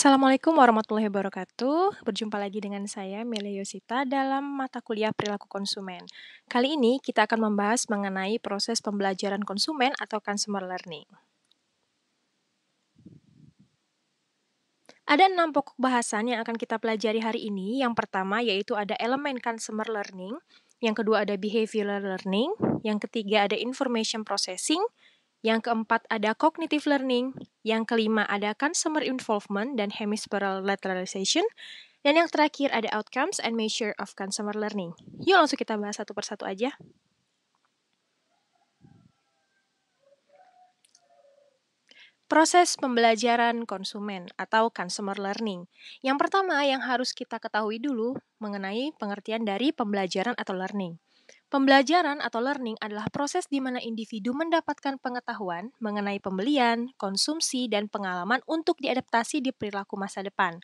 Assalamualaikum warahmatullahi wabarakatuh. Berjumpa lagi dengan saya, Melia Yosita, dalam mata kuliah perilaku konsumen. Kali ini kita akan membahas mengenai proses pembelajaran konsumen atau consumer learning. Ada 6 pokok bahasan yang akan kita pelajari hari ini. Yang pertama yaitu ada elemen consumer learning, yang kedua ada behavioral learning, yang ketiga ada information processing, yang keempat ada cognitive learning, yang kelima ada consumer involvement dan hemispherical lateralization, dan yang terakhir ada outcomes and measure of consumer learning. Yuk langsung kita bahas satu persatu aja. Proses pembelajaran konsumen atau consumer learning. Yang pertama yang harus kita ketahui dulu mengenai pengertian dari pembelajaran atau learning. Pembelajaran atau learning adalah proses di mana individu mendapatkan pengetahuan mengenai pembelian, konsumsi, dan pengalaman untuk diadaptasi di perilaku masa depan.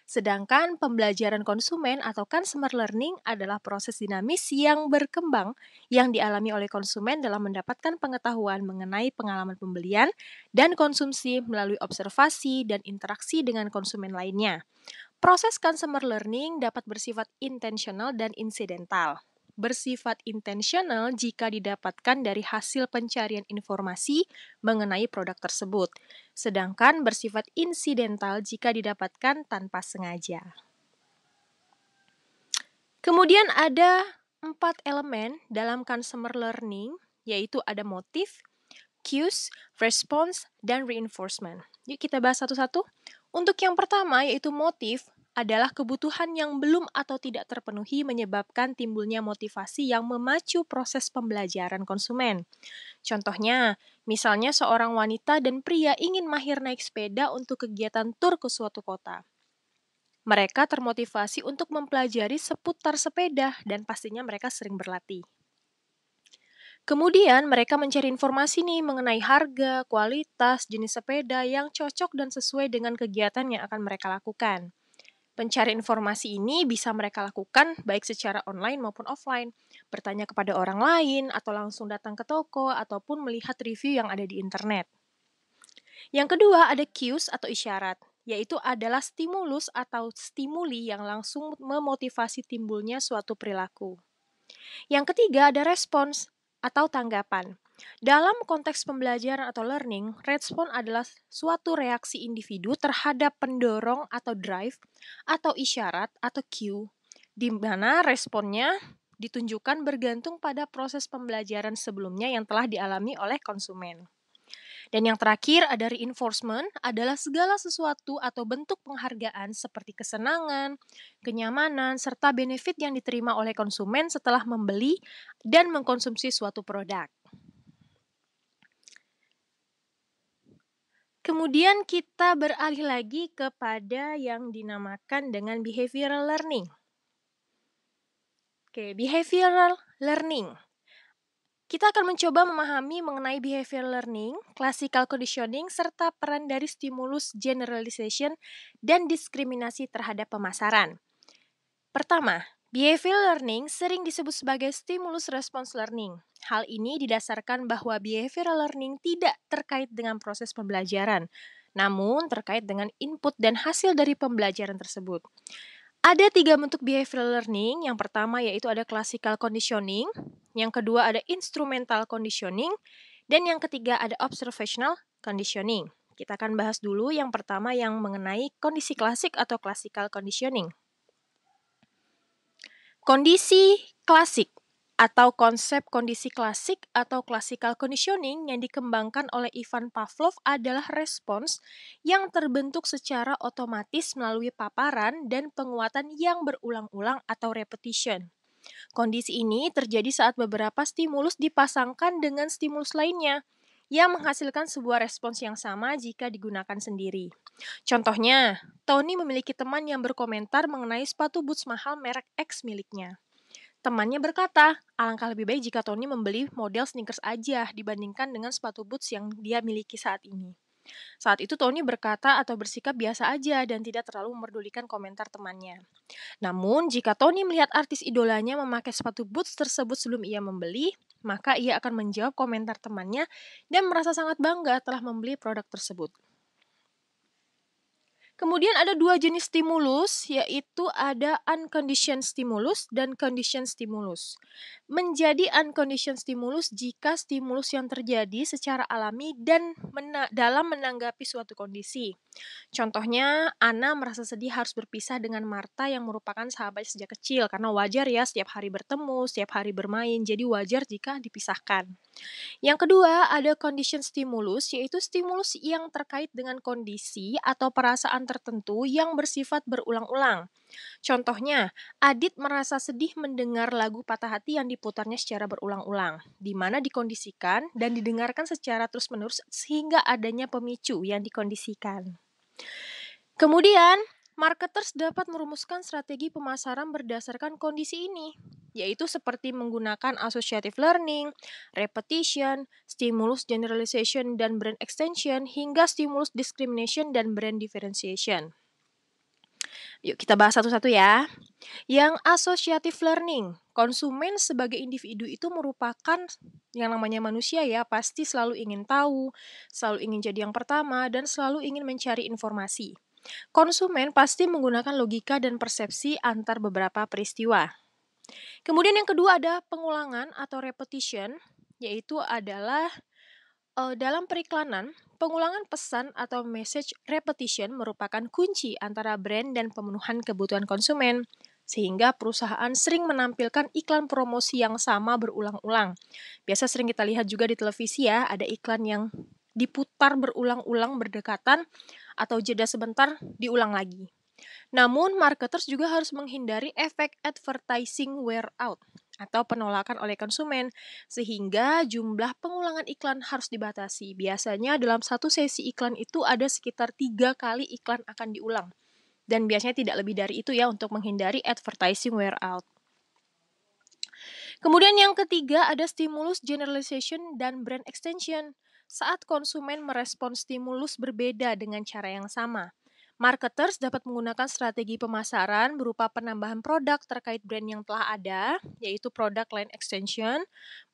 Sedangkan pembelajaran konsumen atau consumer learning adalah proses dinamis yang berkembang yang dialami oleh konsumen dalam mendapatkan pengetahuan mengenai pengalaman pembelian dan konsumsi melalui observasi dan interaksi dengan konsumen lainnya. Proses consumer learning dapat bersifat intensional dan insidental. Bersifat intensional jika didapatkan dari hasil pencarian informasi mengenai produk tersebut, sedangkan bersifat insidental jika didapatkan tanpa sengaja. Kemudian ada 4 elemen dalam consumer learning, yaitu ada motif, cues, response, dan reinforcement. Yuk kita bahas satu-satu. Untuk yang pertama yaitu motif, adalah kebutuhan yang belum atau tidak terpenuhi menyebabkan timbulnya motivasi yang memacu proses pembelajaran konsumen. Contohnya, misalnya seorang wanita dan pria ingin mahir naik sepeda untuk kegiatan tur ke suatu kota. Mereka termotivasi untuk mempelajari seputar sepeda dan pastinya mereka sering berlatih. Kemudian mereka mencari informasi nih mengenai harga, kualitas, jenis sepeda yang cocok dan sesuai dengan kegiatan yang akan mereka lakukan. Pencari informasi ini bisa mereka lakukan baik secara online maupun offline, bertanya kepada orang lain atau langsung datang ke toko ataupun melihat review yang ada di internet. Yang kedua ada cues atau isyarat, yaitu adalah stimulus atau stimuli yang langsung memotivasi timbulnya suatu perilaku. Yang ketiga ada respons atau tanggapan. Dalam konteks pembelajaran atau learning, respon adalah suatu reaksi individu terhadap pendorong atau drive atau isyarat atau cue, di mana responnya ditunjukkan bergantung pada proses pembelajaran sebelumnya yang telah dialami oleh konsumen. Dan yang terakhir ada reinforcement adalah segala sesuatu atau bentuk penghargaan seperti kesenangan, kenyamanan, serta benefit yang diterima oleh konsumen setelah membeli dan mengkonsumsi suatu produk. Kemudian kita beralih lagi kepada yang dinamakan dengan behavioral learning. Behavioral learning. Kita akan mencoba memahami mengenai behavioral learning, classical conditioning, serta peran dari stimulus generalization dan diskriminasi terhadap pemasaran. Pertama, behavioral learning sering disebut sebagai stimulus response learning. Hal ini didasarkan bahwa behavioral learning tidak terkait dengan proses pembelajaran, namun terkait dengan input dan hasil dari pembelajaran tersebut. Ada 3 bentuk behavioral learning. Yang pertama yaitu ada classical conditioning, yang kedua ada instrumental conditioning, dan yang ketiga ada observational conditioning. Kita akan bahas dulu yang pertama yang mengenai kondisi klasik atau classical conditioning. Kondisi klasik atau konsep kondisi klasik atau classical conditioning yang dikembangkan oleh Ivan Pavlov adalah respons yang terbentuk secara otomatis melalui paparan dan penguatan yang berulang-ulang atau repetition. Kondisi ini terjadi saat beberapa stimulus dipasangkan dengan stimulus lainnya yang menghasilkan sebuah respons yang sama jika digunakan sendiri. Contohnya, Tony memiliki teman yang berkomentar mengenai sepatu boots mahal merek X miliknya. Temannya berkata, alangkah lebih baik jika Tony membeli model sneakers aja dibandingkan dengan sepatu boots yang dia miliki saat ini. Saat itu Tony berkata atau bersikap biasa aja dan tidak terlalu memerdulikan komentar temannya. Namun, jika Tony melihat artis idolanya memakai sepatu boots tersebut sebelum ia membeli, maka ia akan menjawab komentar temannya dan merasa sangat bangga telah membeli produk tersebut. Kemudian ada dua jenis stimulus, yaitu ada unconditioned stimulus dan conditioned stimulus. Menjadi unconditioned stimulus jika stimulus yang terjadi secara alami dan dalam menanggapi suatu kondisi. Contohnya, Anna merasa sedih harus berpisah dengan Marta yang merupakan sahabat sejak kecil, karena wajar ya setiap hari bertemu, setiap hari bermain, jadi wajar jika dipisahkan. Yang kedua, ada condition stimulus, yaitu stimulus yang terkait dengan kondisi atau perasaan tertentu yang bersifat berulang-ulang. Contohnya, Adit merasa sedih mendengar lagu Patah Hati yang diputarnya secara berulang-ulang, di mana dikondisikan dan didengarkan secara terus-menerus sehingga adanya pemicu yang dikondisikan. Kemudian, marketers dapat merumuskan strategi pemasaran berdasarkan kondisi ini, yaitu seperti menggunakan associative learning, repetition, stimulus generalization dan brand extension, hingga stimulus discrimination dan brand differentiation. Yuk kita bahas satu-satu ya. Yang associative learning, konsumen sebagai individu itu merupakan yang namanya manusia ya, pasti selalu ingin tahu, selalu ingin jadi yang pertama, dan selalu ingin mencari informasi. Konsumen pasti menggunakan logika dan persepsi antar beberapa peristiwa. Kemudian yang kedua ada pengulangan atau repetition, yaitu adalah dalam periklanan, pengulangan pesan atau message repetition merupakan kunci antara brand dan pemenuhan kebutuhan konsumen, sehingga perusahaan sering menampilkan iklan promosi yang sama berulang-ulang. Biasa sering kita lihat juga di televisi ya, ada iklan yang diputar berulang-ulang berdekatan atau jeda sebentar diulang lagi. Namun, marketers juga harus menghindari efek advertising wear out atau penolakan oleh konsumen, sehingga jumlah pengulangan iklan harus dibatasi. Biasanya dalam satu sesi iklan itu ada sekitar 3 kali iklan akan diulang. Dan biasanya tidak lebih dari itu ya untuk menghindari advertising wear out. Kemudian yang ketiga ada stimulus generalization dan brand extension. Saat konsumen merespon stimulus berbeda dengan cara yang sama. Marketers dapat menggunakan strategi pemasaran berupa penambahan produk terkait brand yang telah ada, yaitu product line extension,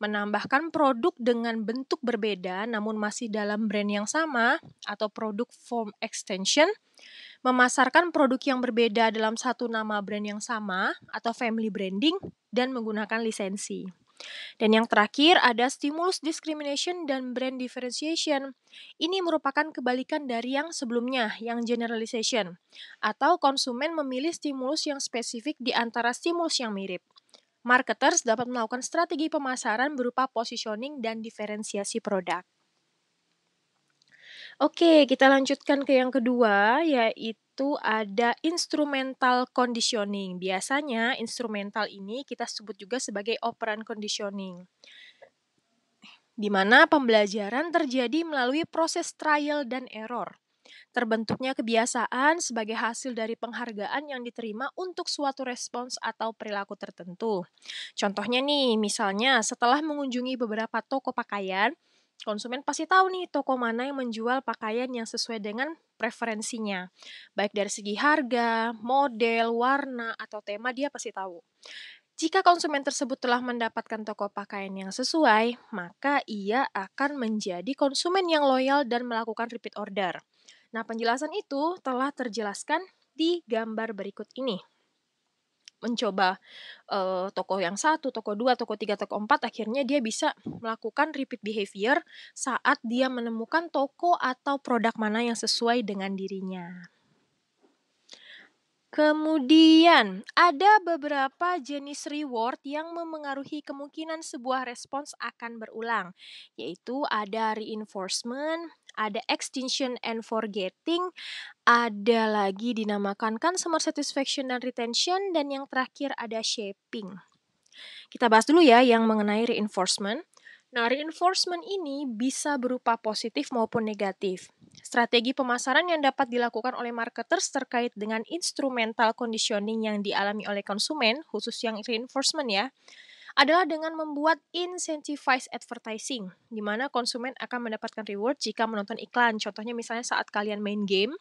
menambahkan produk dengan bentuk berbeda namun masih dalam brand yang sama, atau produk form extension, memasarkan produk yang berbeda dalam satu nama brand yang sama, atau family branding, dan menggunakan lisensi. Dan yang terakhir ada stimulus discrimination dan brand differentiation. Ini merupakan kebalikan dari yang sebelumnya, yang generalization, atau konsumen memilih stimulus yang spesifik di antara stimulus yang mirip. Marketers dapat melakukan strategi pemasaran berupa positioning dan diferensiasi produk. Oke, kita lanjutkan ke yang kedua, yaitu ada instrumental conditioning. Biasanya instrumental ini kita sebut juga sebagai operant conditioning, di mana pembelajaran terjadi melalui proses trial dan error. Terbentuknya kebiasaan sebagai hasil dari penghargaan yang diterima untuk suatu respons atau perilaku tertentu. Contohnya nih, misalnya setelah mengunjungi beberapa toko pakaian, konsumen pasti tahu nih toko mana yang menjual pakaian yang sesuai dengan preferensinya. Baik dari segi harga, model, warna, atau tema dia pasti tahu. Jika konsumen tersebut telah mendapatkan toko pakaian yang sesuai, maka ia akan menjadi konsumen yang loyal dan melakukan repeat order. Nah, penjelasan itu telah terjelaskan di gambar berikut ini. Mencoba toko yang 1, toko 2, toko 3, toko 4, akhirnya dia bisa melakukan repeat behavior saat dia menemukan toko atau produk mana yang sesuai dengan dirinya. Kemudian, ada beberapa jenis reward yang memengaruhi kemungkinan sebuah respons akan berulang, yaitu ada reinforcement, ada extinction and forgetting, ada lagi dinamakan customer satisfaction dan retention, dan yang terakhir ada shaping. Kita bahas dulu ya yang mengenai reinforcement. Nah, reinforcement ini bisa berupa positif maupun negatif. Strategi pemasaran yang dapat dilakukan oleh marketers terkait dengan instrumental conditioning yang dialami oleh konsumen, khusus yang reinforcement ya, adalah dengan membuat incentivized advertising, di mana konsumen akan mendapatkan reward jika menonton iklan. Contohnya misalnya saat kalian main game,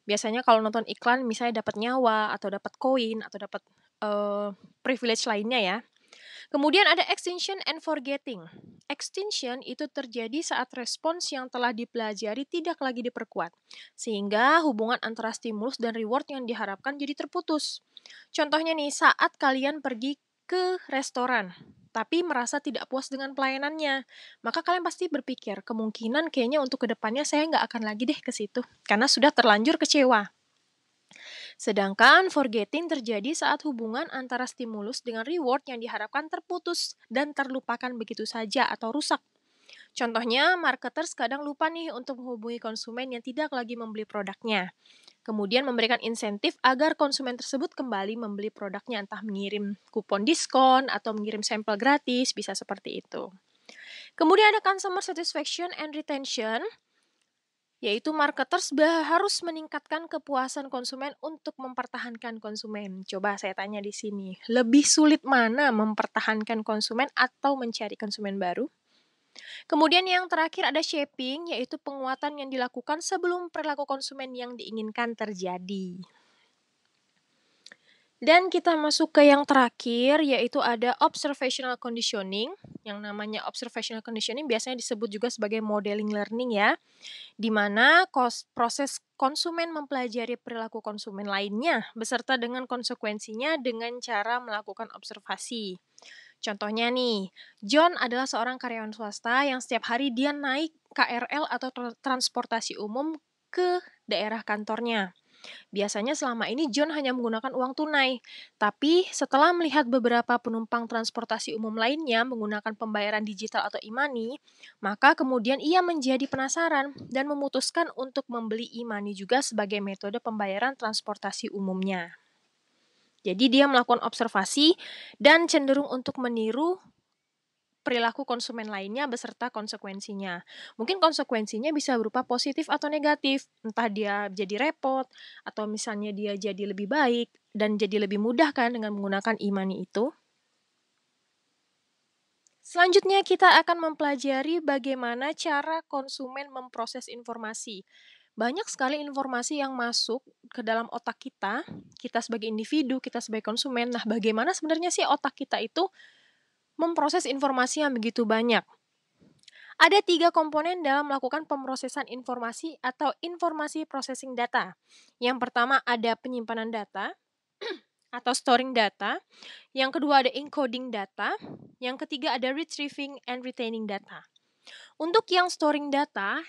biasanya kalau nonton iklan misalnya dapat nyawa, atau dapat koin, atau dapat privilege lainnya ya. Kemudian ada extinction and forgetting. Extinction itu terjadi saat respons yang telah dipelajari tidak lagi diperkuat, sehingga hubungan antara stimulus dan reward yang diharapkan jadi terputus. Contohnya nih, saat kalian pergi ke restoran, tapi merasa tidak puas dengan pelayanannya, maka kalian pasti berpikir, kemungkinan kayaknya untuk kedepannya saya nggak akan lagi deh ke situ, karena sudah terlanjur kecewa. Sedangkan forgetting terjadi saat hubungan antara stimulus dengan reward yang diharapkan terputus dan terlupakan begitu saja atau rusak. Contohnya, marketers kadang lupa nih untuk menghubungi konsumen yang tidak lagi membeli produknya. Kemudian memberikan insentif agar konsumen tersebut kembali membeli produknya, entah mengirim kupon diskon atau mengirim sampel gratis, bisa seperti itu. Kemudian ada customer satisfaction and retention, yaitu marketers harus meningkatkan kepuasan konsumen untuk mempertahankan konsumen. Coba saya tanya di sini, lebih sulit mana mempertahankan konsumen atau mencari konsumen baru? Kemudian yang terakhir ada shaping, yaitu penguatan yang dilakukan sebelum perilaku konsumen yang diinginkan terjadi. Dan kita masuk ke yang terakhir, yaitu ada observational conditioning. Yang namanya observational conditioning biasanya disebut juga sebagai modeling learning ya, di mana proses konsumen mempelajari perilaku konsumen lainnya beserta dengan konsekuensinya dengan cara melakukan observasi. Contohnya nih, John adalah seorang karyawan swasta yang setiap hari dia naik KRL atau transportasi umum ke daerah kantornya. Biasanya selama ini John hanya menggunakan uang tunai, tapi setelah melihat beberapa penumpang transportasi umum lainnya menggunakan pembayaran digital atau e-money, maka kemudian ia menjadi penasaran dan memutuskan untuk membeli e-money juga sebagai metode pembayaran transportasi umumnya. Jadi dia melakukan observasi dan cenderung untuk meniru perilaku konsumen lainnya beserta konsekuensinya. Mungkin konsekuensinya bisa berupa positif atau negatif, entah dia jadi repot, atau misalnya dia jadi lebih baik, dan jadi lebih mudah kan dengan menggunakan e-money itu. Selanjutnya kita akan mempelajari bagaimana cara konsumen memproses informasi. Banyak sekali informasi yang masuk ke dalam otak kita sebagai individu, kita sebagai konsumen. Nah, bagaimana sebenarnya sih otak kita itu memproses informasi yang begitu banyak? Ada 3 komponen dalam melakukan pemrosesan informasi atau informasi processing data. Yang pertama ada penyimpanan data atau storing data. Yang kedua ada encoding data. Yang ketiga ada retrieving and retaining data. Untuk yang storing data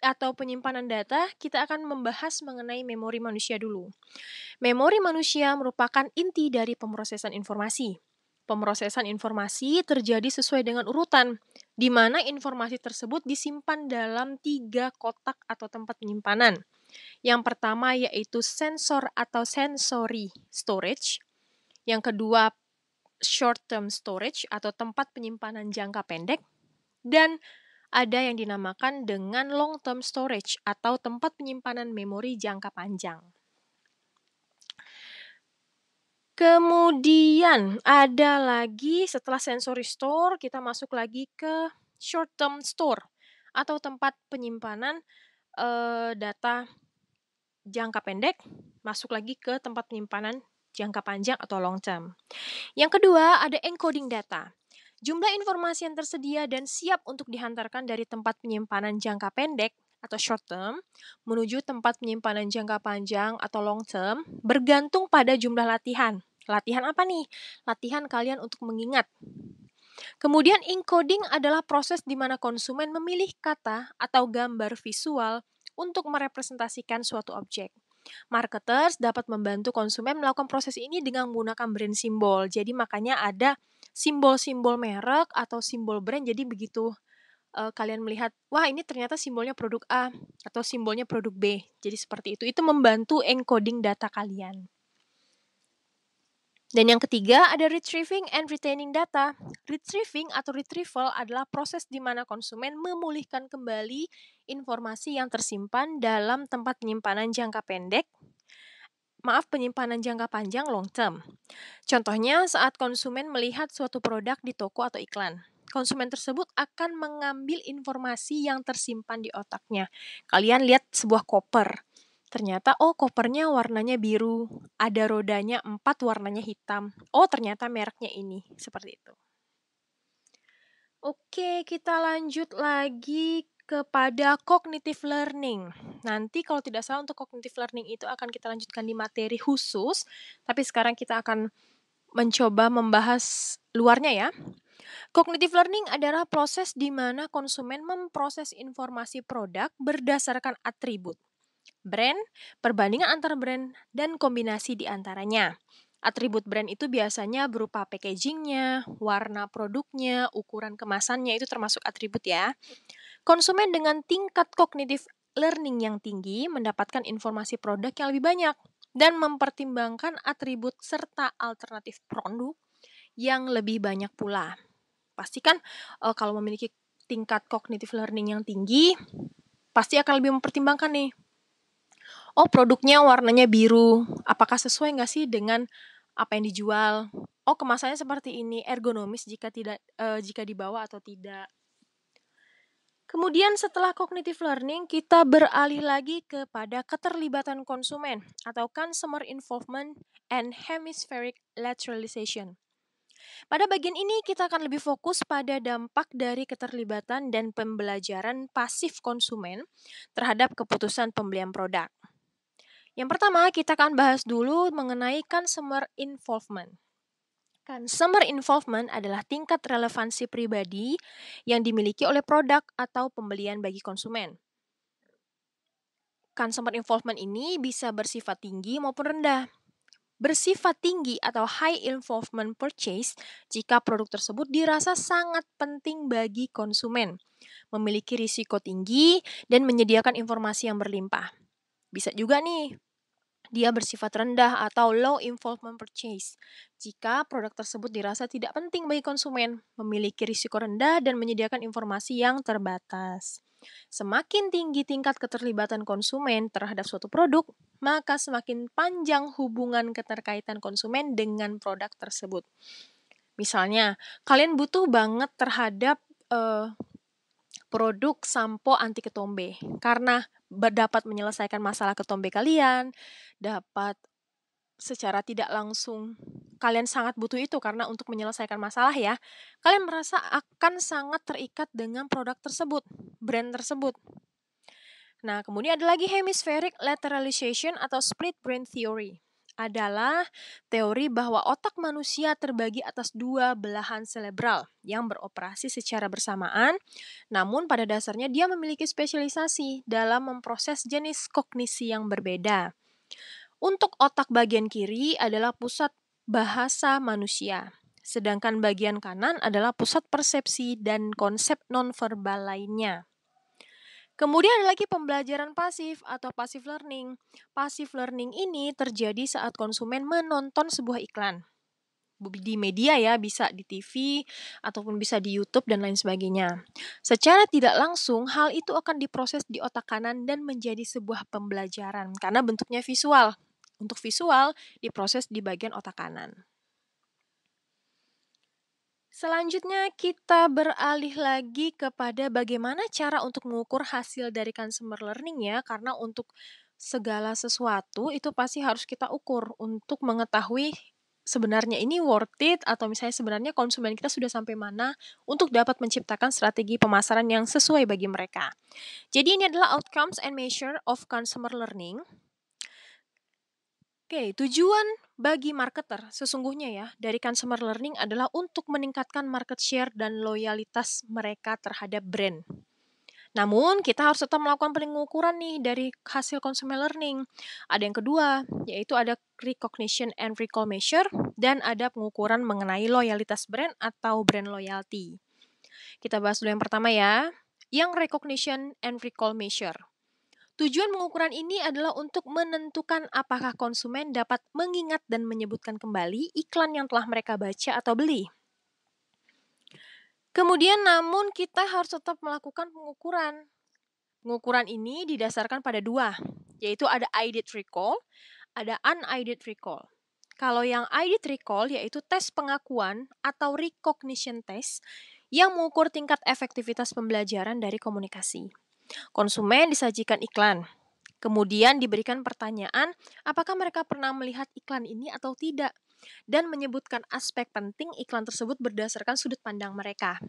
atau penyimpanan data, kita akan membahas mengenai memori manusia dulu. Memori manusia merupakan inti dari pemrosesan informasi. Pemrosesan informasi terjadi sesuai dengan urutan, di mana informasi tersebut disimpan dalam 3 kotak atau tempat penyimpanan. Yang pertama yaitu sensor atau sensory storage. Yang kedua short term storage atau tempat penyimpanan jangka pendek. Dan ada yang dinamakan dengan long term storage atau tempat penyimpanan memori jangka panjang. Kemudian ada lagi setelah sensory store, kita masuk lagi ke short term store atau tempat penyimpanan data jangka pendek, masuk lagi ke tempat penyimpanan jangka panjang atau long term. Yang kedua ada encoding data. Jumlah informasi yang tersedia dan siap untuk dihantarkan dari tempat penyimpanan jangka pendek atau short term menuju tempat penyimpanan jangka panjang atau long term bergantung pada jumlah latihan. Latihan apa nih? Latihan kalian untuk mengingat. Kemudian encoding adalah proses di mana konsumen memilih kata atau gambar visual untuk merepresentasikan suatu objek. Marketers dapat membantu konsumen melakukan proses ini dengan menggunakan brand simbol. Jadi makanya ada simbol-simbol merek atau simbol brand. Jadi begitu kalian melihat, wah ini ternyata simbolnya produk A atau simbolnya produk B. Jadi seperti itu. Itu membantu encoding data kalian. Dan yang ketiga ada retrieving and retaining data. Retrieving atau retrieval adalah proses di mana konsumen memulihkan kembali informasi yang tersimpan dalam tempat penyimpanan jangka pendek. Penyimpanan jangka panjang long term. Contohnya saat konsumen melihat suatu produk di toko atau iklan. Konsumen tersebut akan mengambil informasi yang tersimpan di otaknya. Kalian lihat sebuah koper. Ternyata, oh kopernya warnanya biru, ada rodanya 4 warnanya hitam. Oh ternyata mereknya ini, seperti itu. Oke, kita lanjut lagi kepada cognitive learning. Nanti kalau tidak salah untuk cognitive learning itu akan kita lanjutkan di materi khusus, tapi sekarang kita akan mencoba membahas luarnya ya. Cognitive learning adalah proses di mana konsumen memproses informasi produk berdasarkan atribut, brand, perbandingan antar brand, dan kombinasi di antaranya. Atribut brand itu biasanya berupa packagingnya, warna produknya, ukuran kemasannya, itu termasuk atribut ya. Konsumen dengan tingkat cognitive learning yang tinggi mendapatkan informasi produk yang lebih banyak dan mempertimbangkan atribut serta alternatif produk yang lebih banyak pula. Pastikan kalau memiliki tingkat cognitive learning yang tinggi, pasti akan lebih mempertimbangkan nih. Oh produknya warnanya biru, apakah sesuai nggak sih dengan apa yang dijual? Oh kemasannya seperti ini, ergonomis jika dibawa atau tidak. Kemudian setelah cognitive learning, kita beralih lagi kepada keterlibatan konsumen atau consumer involvement and hemispheric lateralization. Pada bagian ini kita akan lebih fokus pada dampak dari keterlibatan dan pembelajaran pasif konsumen terhadap keputusan pembelian produk. Yang pertama, kita akan bahas dulu mengenai consumer involvement. Consumer involvement adalah tingkat relevansi pribadi yang dimiliki oleh produk atau pembelian bagi konsumen. Consumer involvement ini bisa bersifat tinggi maupun rendah. Bersifat tinggi atau high involvement purchase jika produk tersebut dirasa sangat penting bagi konsumen, memiliki risiko tinggi, dan menyediakan informasi yang berlimpah. Bisa juga nih, dia bersifat rendah atau low involvement purchase jika produk tersebut dirasa tidak penting bagi konsumen, memiliki risiko rendah, dan menyediakan informasi yang terbatas. Semakin tinggi tingkat keterlibatan konsumen terhadap suatu produk, maka semakin panjang hubungan keterkaitan konsumen dengan produk tersebut. Misalnya, kalian butuh banget terhadap produk sampo anti ketombe karena dapat menyelesaikan masalah ketombe kalian, dapat secara tidak langsung kalian sangat butuh itu karena untuk menyelesaikan masalah ya. Kalian merasa akan sangat terikat dengan produk tersebut, brand tersebut. Nah, kemudian ada lagi hemispheric lateralization atau split brain theory. Adalah teori bahwa otak manusia terbagi atas dua belahan cerebral yang beroperasi secara bersamaan, namun pada dasarnya dia memiliki spesialisasi dalam memproses jenis kognisi yang berbeda. Untuk otak bagian kiri adalah pusat bahasa manusia, sedangkan bagian kanan adalah pusat persepsi dan konsep nonverbal lainnya. Kemudian ada lagi pembelajaran pasif atau passive learning. Passive learning ini terjadi saat konsumen menonton sebuah iklan. Di media ya, bisa di TV, ataupun bisa di YouTube dan lain sebagainya. Secara tidak langsung, hal itu akan diproses di otak kanan dan menjadi sebuah pembelajaran, karena bentuknya visual. Untuk visual, diproses di bagian otak kanan. Selanjutnya kita beralih lagi kepada bagaimana cara untuk mengukur hasil dari consumer learning ya, karena untuk segala sesuatu itu pasti harus kita ukur untuk mengetahui sebenarnya ini worth it atau misalnya sebenarnya konsumen kita sudah sampai mana untuk dapat menciptakan strategi pemasaran yang sesuai bagi mereka. Jadi ini adalah outcomes and measure of consumer learning. Oke, tujuan bagi marketer sesungguhnya ya dari consumer learning adalah untuk meningkatkan market share dan loyalitas mereka terhadap brand. Namun kita harus tetap melakukan pengukuran nih dari hasil consumer learning. Ada yang kedua, yaitu ada recognition and recall measure dan ada pengukuran mengenai loyalitas brand atau brand loyalty. Kita bahas dulu yang pertama ya, yang recognition and recall measure. Tujuan pengukuran ini adalah untuk menentukan apakah konsumen dapat mengingat dan menyebutkan kembali iklan yang telah mereka baca atau beli. Kemudian namun kita harus tetap melakukan pengukuran. Pengukuran ini didasarkan pada dua, yaitu ada aided recall, ada unaided recall. Kalau yang aided recall yaitu tes pengakuan atau recognition test yang mengukur tingkat efektivitas pembelajaran dari komunikasi. Konsumen disajikan iklan. Kemudian diberikan pertanyaan, apakah mereka pernah melihat iklan ini atau tidak, dan menyebutkan aspek penting iklan tersebut berdasarkan sudut pandang mereka.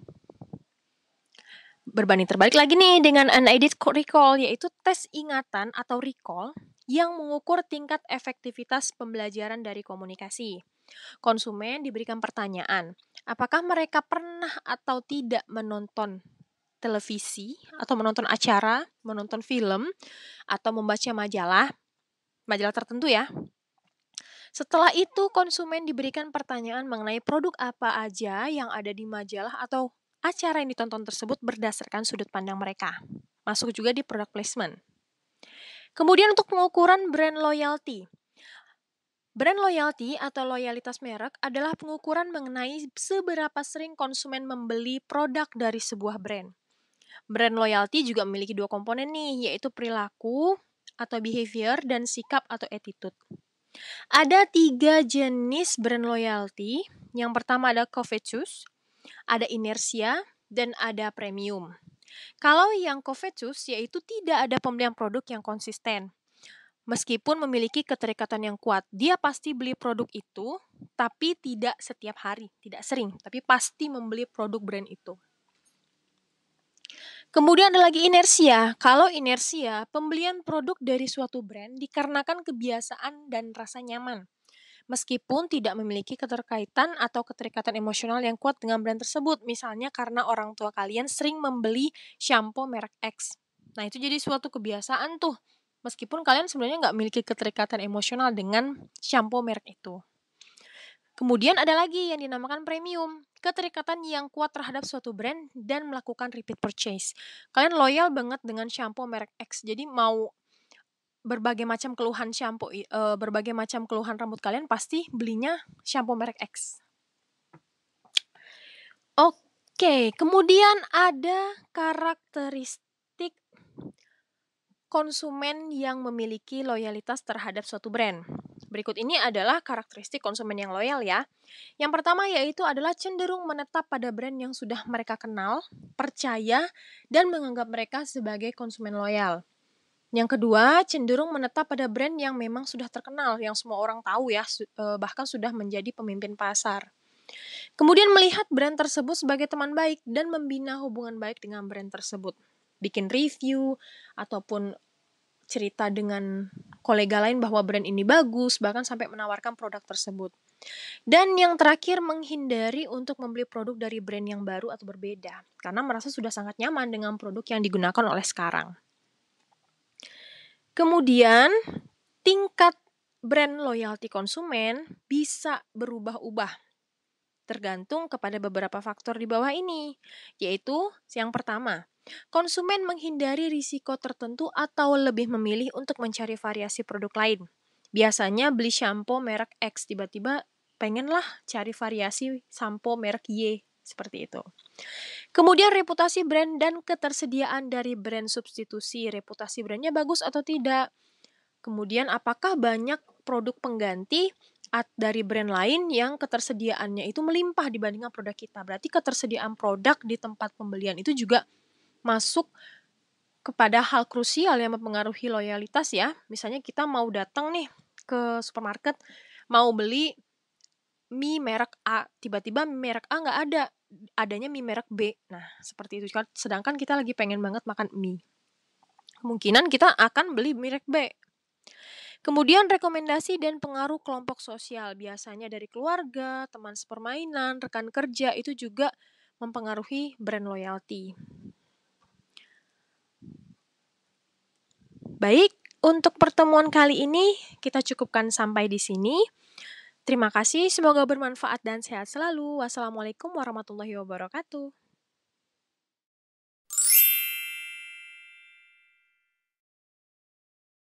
Berbanding terbalik lagi nih dengan unaided recall, yaitu tes ingatan atau recall yang mengukur tingkat efektivitas pembelajaran dari komunikasi. Konsumen diberikan pertanyaan, apakah mereka pernah atau tidak menonton televisi atau menonton acara, menonton film, atau membaca majalah tertentu ya. Setelah itu, konsumen diberikan pertanyaan mengenai produk apa aja yang ada di majalah atau acara yang ditonton tersebut berdasarkan sudut pandang mereka. Masuk juga di product placement. Kemudian untuk pengukuran brand loyalty. Brand loyalty atau loyalitas merek adalah pengukuran mengenai seberapa sering konsumen membeli produk dari sebuah brand. Brand loyalty juga memiliki dua komponen nih, yaitu perilaku atau behavior dan sikap atau attitude. Ada 3 jenis brand loyalty. Yang pertama ada covetous, ada inersia, dan ada premium. Kalau yang covetous yaitu tidak ada pembelian produk yang konsisten. Meskipun memiliki keterikatan yang kuat, dia pasti beli produk itu, tapi tidak setiap hari, tidak sering, tapi pasti membeli produk brand itu. Kemudian ada lagi inersia. Kalau inersia, pembelian produk dari suatu brand dikarenakan kebiasaan dan rasa nyaman. Meskipun tidak memiliki keterkaitan atau keterikatan emosional yang kuat dengan brand tersebut. Misalnya karena orang tua kalian sering membeli shampoo merek X. Nah itu jadi suatu kebiasaan tuh. Meskipun kalian sebenarnya nggak memiliki keterikatan emosional dengan shampoo merek itu. Kemudian ada lagi yang dinamakan premium. Keterikatan yang kuat terhadap suatu brand dan melakukan repeat purchase. Kalian loyal banget dengan shampoo merek X. Jadi mau berbagai macam keluhan berbagai macam keluhan rambut kalian pasti belinya shampoo merek X. Oke, kemudian ada karakteristik konsumen yang memiliki loyalitas terhadap suatu brand. Berikut ini adalah karakteristik konsumen yang loyal ya. Yang pertama yaitu adalah cenderung menetap pada brand yang sudah mereka kenal, percaya, dan menganggap mereka sebagai konsumen loyal. Yang kedua, cenderung menetap pada brand yang memang sudah terkenal, yang semua orang tahu ya, bahkan sudah menjadi pemimpin pasar. Kemudian melihat brand tersebut sebagai teman baik dan membina hubungan baik dengan brand tersebut. Bikin review, ataupun cerita dengan kolega lain bahwa brand ini bagus, bahkan sampai menawarkan produk tersebut. Dan yang terakhir, menghindari untuk membeli produk dari brand yang baru atau berbeda, karena merasa sudah sangat nyaman dengan produk yang digunakan oleh sekarang. Kemudian, tingkat brand loyalty konsumen bisa berubah-ubah tergantung kepada beberapa faktor di bawah ini, yaitu yang pertama, konsumen menghindari risiko tertentu atau lebih memilih untuk mencari variasi produk lain. Biasanya beli shampoo merek X, tiba-tiba pengenlah cari variasi shampoo merek Y, seperti itu. Kemudian reputasi brand dan ketersediaan dari brand substitusi. Reputasi brandnya bagus atau tidak? Kemudian apakah banyak produk pengganti dari brand lain yang ketersediaannya itu melimpah dibandingkan produk kita? Berarti ketersediaan produk di tempat pembelian itu juga masuk kepada hal krusial yang mempengaruhi loyalitas ya. Misalnya kita mau datang nih ke supermarket, mau beli mie merek A, tiba-tiba mie merek A nggak ada, adanya mie merek B. Nah, seperti itu. Sedangkan kita lagi pengen banget makan mie. Kemungkinan kita akan beli merek B. Kemudian rekomendasi dan pengaruh kelompok sosial. Biasanya dari keluarga, teman sepermainan, rekan kerja, itu juga mempengaruhi brand loyalty. Baik, untuk pertemuan kali ini kita cukupkan sampai di sini. Terima kasih, semoga bermanfaat dan sehat selalu. Wassalamualaikum warahmatullahi wabarakatuh.